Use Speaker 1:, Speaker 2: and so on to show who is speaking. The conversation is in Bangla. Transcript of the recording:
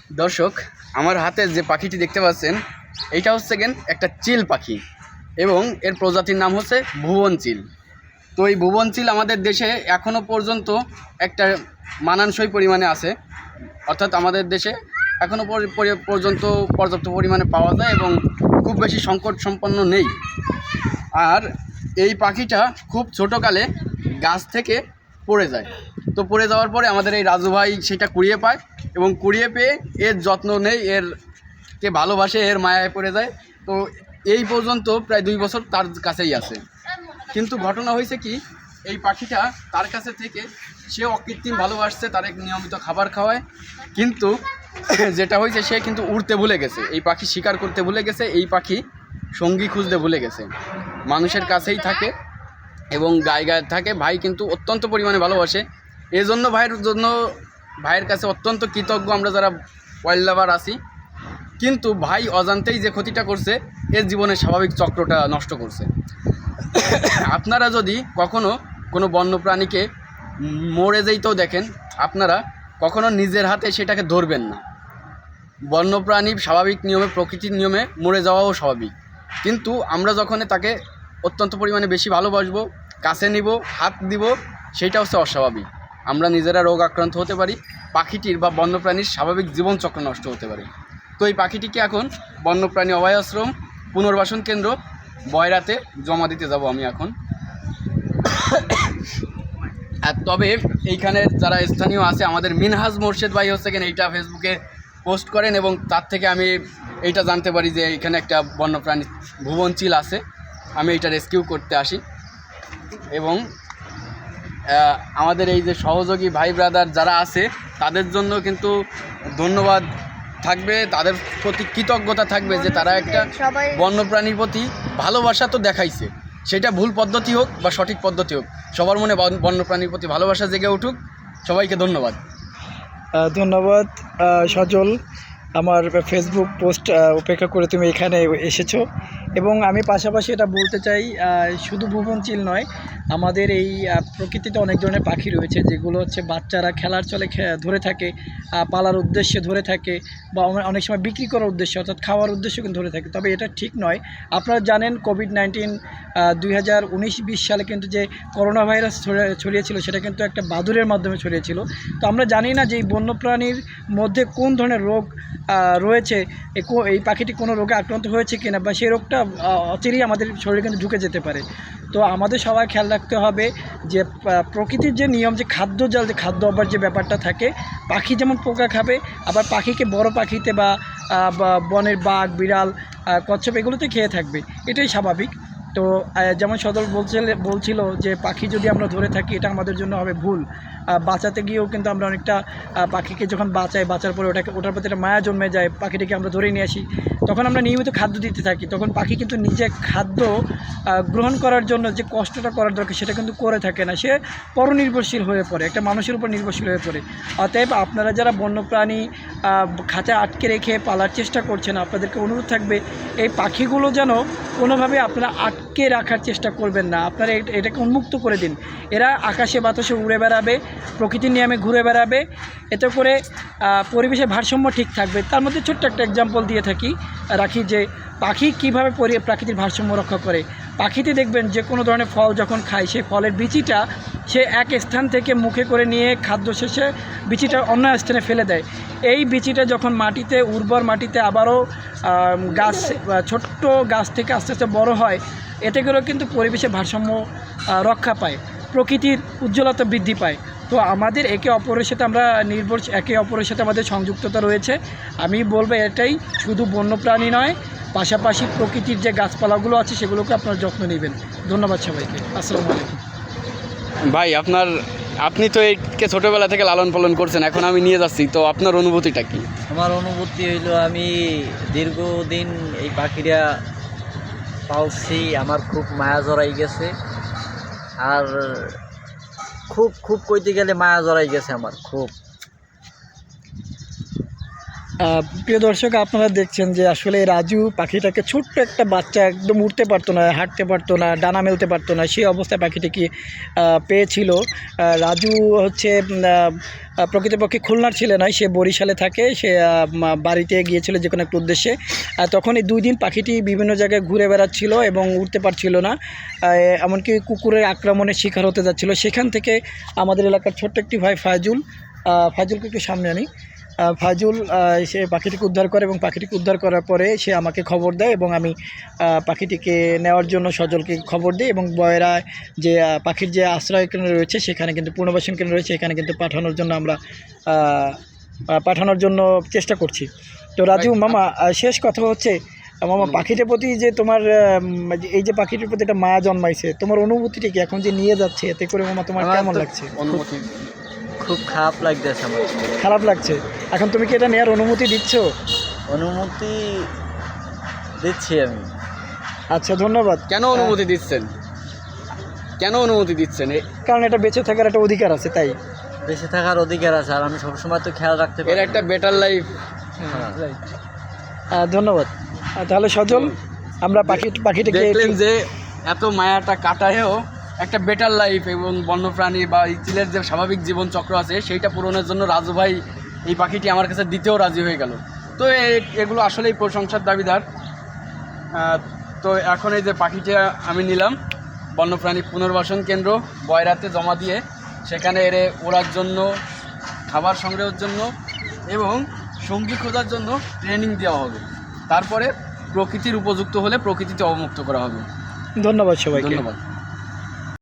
Speaker 1: দর্শক, আমার হাতে যে পাখিটি দেখতে পাচ্ছেন এইটা হচ্ছে একটা চিল পাখি এবং এর প্রজাতির নাম হচ্ছে ভুবন চিল। তো এই ভুবন চিল আমাদের দেশে এখনও পর্যন্ত একটা মানানসই পরিমাণে আছে, অর্থাৎ আমাদের দেশে এখনও পর্যন্ত পর্যাপ্ত পরিমাণে পাওয়া যায় এবং খুব বেশি সংকট সম্পন্ন নেই। আর এই পাখিটা খুব ছোটোকালে গাছ থেকে পড়ে যায়। তো পড়ে যাওয়ার পরে আমাদের এই রাজু ভাই সেটা কুড়িয়ে পায় এবং কুড়িয়ে পেয়ে এর যত্ন নেই, কে ভালোবাসে, এর মায়ায় পড়ে যায়। তো এই পর্যন্ত প্রায় 2 বছর তার কাছেই আছে। কিন্তু ঘটনা হয়েছে কি, এই পাখিটা তার কাছে থেকে সে অকৃত্রিম ভালোবাসছে, তার এক নিয়মিত খাবার খাওয়ায়, কিন্তু যেটা হয়েছে সে কিন্তু উড়তে ভুলে গেছে, এই পাখি শিকার করতে ভুলে গেছে, এই পাখি সঙ্গী খুঁজতে ভুলে গেছে, মানুষের কাছেই থাকে এবং গায়ে গায়ে থাকে। ভাই কিন্তু অত্যন্ত পরিমাণে ভালোবাসে, এজন্য ভাইয়ের কাছে অত্যন্ত কৃতজ্ঞ আমরা যারা ওয়াইল্ড লাভার আছি। কিন্তু ভাই অজান্তেই যে ক্ষতিটা করছে, এর জীবনের স্বাভাবিক চক্রটা নষ্ট করছে। আপনারা যদি কখনো কোনো বন্যপ্রাণীকে মরে যেতেও দেখেন, আপনারা কখনো নিজের হাতে সেটাকে ধরবেন না। বন্যপ্রাণী স্বাভাবিক নিয়মে, প্রকৃতির নিয়মে মরে যাওয়াও স্বাভাবিক, কিন্তু আমরা যখন তাকে অত্যন্ত পরিমাণে বেশি ভালোবাসবো, কাছে নিব, হাত দিব, সেইটা হচ্ছে অস্বাভাবিক। আমরা নিজেরা রোগ আক্রান্ত হতে পারি, পাখিটির বা বন্যপ্রাণীর স্বাভাবিক জীবনচক্র নষ্ট হতে পারে। তো এই পাখিটিকে এখন বন্যপ্রাণী অভয়াশ্রম পুনর্বাসন কেন্দ্র বয়রাতে জমা দিতে যাব আমি এখন। আর তবে এইখানে যারা স্থানীয় আছে, আমাদের মিনহাজ মোর্শেদ ভাই হচ্ছে এইটা ফেসবুকে পোস্ট করেন এবং তার থেকে আমি এইটা জানতে পারি যে এইখানে একটা বন্যপ্রাণী ভুবন চিল আছে। আমি এইটা রেস্কিউ করতে আসি এবং আমাদের এই যে সহযোগী ভাই ব্রাদার যারা আছে তাদের জন্য কিন্তু ধন্যবাদ থাকবে, তাদের প্রতি কৃতজ্ঞতা থাকবে যে তারা একটা বন্যপ্রাণীর প্রতি ভালোবাসা তো দেখাইছে, সেটা ভুল পদ্ধতি হোক বা সঠিক পদ্ধতি হোক, সবার মনে বন্যপ্রাণীর প্রতি ভালোবাসা জেগে উঠুক। সবাইকে ধন্যবাদ।
Speaker 2: ধন্যবাদ সজল, আমার ফেসবুক পোস্ট উপেক্ষা করে তুমি এখানে এসেছো। এবং আমি পাশাপাশি এটা বলতে চাই, শুধু ভুবন চিল নয়, আমাদের এই প্রকৃতিতে অনেক ধরনের পাখি রয়েছে যেগুলো হচ্ছে বাচ্চারা খেলার চলে ধরে থাকে, পালার উদ্দেশ্যে ধরে থাকে, বা অনেক সময় বিক্রি করার উদ্দেশ্যে অর্থাৎ খাওয়ার উদ্দেশ্যে কিন্তু ধরে থাকে। তবে এটা ঠিক নয়। আপনারা জানেন কোভিড-19 2019-20 সালে কিন্তু যে করোনা ভাইরাস ছড়িয়েছিল, সেটা কিন্তু একটা বাদুড়ের মাধ্যমে ছড়িয়েছিল। তো আমরা জানি না যে এই বন্যপ্রাণীর মধ্যে কোন ধরনের রোগ রয়েছে, এই পাখিটি কোনো রোগে আক্রান্ত হয়েছে কিনা, বা সেই রোগটা অচিরেই আমাদের শরীরে কিন্তু ঢুকে যেতে পারে। তো আমাদের সবাই খেয়াল রাখতে হবে যে প্রকৃতির যে নিয়ম, যে খাদ্য জাল, যে খাদ্য অভ্যাস যে ব্যাপারটা থাকে, পাখি যেমন পোকা খাবে, আবার পাখিকে বড় পাখিতে বা বনের বাঘ, বিড়াল, কচ্ছপ এগুলোতে খেয়ে থাকবে, এটাই স্বাভাবিক। তো যেমন সদর বলছিল যে পাখি যদি আমরা ধরে থাকি, এটা আমাদের জন্য হবে ভুল। বাঁচাতে গিয়েও কিন্তু আমরা অনেকটা পাখিকে যখন বাঁচার পরে ওটার প্রতি একটা মায়া জন্মে যায়, পাখিটিকে আমরা ধরে নিয়ে আসি, তখন আমরা নিয়মিত খাদ্য দিতে থাকি, তখন পাখি কিন্তু নিজে খাদ্য গ্রহণ করার জন্য যে কষ্টটা করার দরকার সেটা কিন্তু করে থাকে না, সে পরনির্ভরশীল হয়ে পড়ে, একটা মানুষের উপর নির্ভরশীল হয়ে পড়ে। অতএব আপনারা যারা বন্যপ্রাণী খাঁচায় আটকে রেখে পালার চেষ্টা করছেন, আপনাদেরকে অনুরোধ থাকবে এই পাখিগুলো যেন কোনোভাবে আপনারা আটকে রাখার চেষ্টা করবেন না, আপনারা এটাকে উন্মুক্ত করে দিন। এরা আকাশে বাতাসে উড়ে বেড়াবে, প্রকৃতির নিয়মে ঘুরে বেড়াবে, এতে করে পরিবেশের ভারসাম্য ঠিক থাকবে। তার মধ্যে ছোট্ট একটা এক্সাম্পল দিয়ে রাখি যে পাখি কীভাবে প্রাকৃতিক ভারসাম্য রক্ষা করে। পাখিতে দেখবেন যে কোনো ধরনের ফল যখন খায়, সেই ফলের বিচিটা সে এক স্থান থেকে মুখে করে নিয়ে খাদ্য শেষে বিচিটা অন্য স্থানে ফেলে দেয়। এই বিচিটা যখন মাটিতে, উর্বর মাটিতে আবারও গাছ, ছোট্ট গাছ থেকে আস্তে আস্তে বড় হয়, এতে করেও কিন্তু পরিবেশের ভারসাম্য রক্ষা পায়, প্রকৃতির উজ্জ্বলতা বৃদ্ধি পায়। তো আমাদের একে অপরের সাথে একে অপরের সাথে আমাদের সংযুক্ততা রয়েছে। আমি বলবো এটাই, শুধু বন্যপ্রাণী নয়, পাশাপাশি প্রকৃতির যে গাছপালাগুলো আছে সেগুলোকে আপনারা যত্ন নেবেন। ধন্যবাদ সবাইকে। আসসালামু আলাইকুম।
Speaker 1: ভাই আপনি তো একে ছোটোবেলা থেকে লালন পালন করছেন, এখন আমি নিয়ে যাচ্ছি, তো আপনার অনুভূতিটা কি?
Speaker 3: আমার অনুভূতি হইলো, আমি দীর্ঘদিন এই পাখিরা পালছি, আমার খুব মায়া জড়াই গেছে। আর খুব খুব কইতে গেলে মায়া জড়াই গেছে আমার খুব।
Speaker 2: প্রিয় দর্শক, আপনারা দেখছেন যে আসলে রাজু পাখিটাকে, ছোট্ট একটা বাচ্চা, একদম উঠতে পারতো না, হাঁটতে পারতো না, ডানা মেলতে পারতো না, সেই অবস্থায় পাখিটিকে পেয়েছিল। রাজু হচ্ছে প্রকৃতপক্ষে খুলনার ছেলে নয়, সে বরিশালে থাকে। সে বাড়িতে গিয়েছিল যে কোনো একটা উদ্দেশ্যে। তখন এই 2 দিন পাখিটি বিভিন্ন জায়গায় ঘুরে বেড়াচ্ছিল এবং উঠতে পারছিল না, এমনকি কুকুরের আক্রমণের শিকার হতে যাচ্ছিল। সেখান থেকে আমাদের এলাকার ছোট্ট একটি ভাই ফাইজুলকে একটু সামনে আনি। ফাইজুল সে পাখিটিকে উদ্ধার করে এবং পাখিটিকে উদ্ধার করার পরে সে আমাকে খবর দেয় এবং আমি পাখিটিকে নেওয়ার জন্য সজলকে খবর দিই এবং বয়রা যে পাখির যে আশ্রয় কেন্দ্র রয়েছে সেখানে কিন্তু পুনর্বাসন কেন্দ্র রয়েছে, এখানে কিন্তু পাঠানোর জন্য চেষ্টা করছি। তো রাজু মামা, শেষ কথা হচ্ছে মামা, পাখিটার প্রতি যে তোমার এই যে পাখিটির প্রতি একটা মায়া জন্মাইছে, তোমার অনুভূতিটা কি এখন যে নিয়ে যাচ্ছে, এতে করে মামা তোমার কেমন লাগছে?
Speaker 1: অনুমতি
Speaker 3: খুব খারাপ লাগতেছে আমার।
Speaker 2: খারাপ লাগছে। এখন তুমি কি এটা নেওয়ার অনুমতি দিচ্ছ?
Speaker 3: অনুমতি দিচ্ছি আমি।
Speaker 2: আচ্ছা, ধন্যবাদ।
Speaker 1: কেন অনুমতি দিচ্ছেন? কেন অনুমতি দিচ্ছেন?
Speaker 2: কারণ এটা বেঁচে থাকার একটা অধিকার আছে, তাই।
Speaker 3: বেঁচে থাকার অধিকার আছে, আর আমি সবসময় তো খেয়াল রাখতে
Speaker 1: এর
Speaker 3: পারি।
Speaker 1: একটা বেটার লাইফ।
Speaker 2: ধন্যবাদ। তাহলে সজল, আমরা পাখিটাকে
Speaker 1: দেখলেন যে এত মায়াটা কাটায়ও একটা বেটার লাইফ এবং বন্যপ্রাণী বা এই চিলের যে স্বাভাবিক জীবন চক্র আছে সেইটা পূরণের জন্য রাজু ভাই এই পাখিটি আমার কাছে দিতেও রাজি হয়ে গেল। তো এগুলো আসলেই প্রশংসার দাবিদার। তো এখন এই যে পাখিটা আমি নিলাম বন্যপ্রাণী পুনর্বাসন কেন্দ্র বয়রাতে জমা দিয়ে, সেখানে এর ওড়ার জন্য, খাবার সংগ্রহের জন্য এবং সঙ্গী খোঁজার জন্য ট্রেনিং দেওয়া হবে। তারপরে প্রকৃতির উপযুক্ত হলে প্রকৃতিতে অবমুক্ত করা হবে।
Speaker 2: ধন্যবাদ সবাইকে।
Speaker 1: ধন্যবাদ।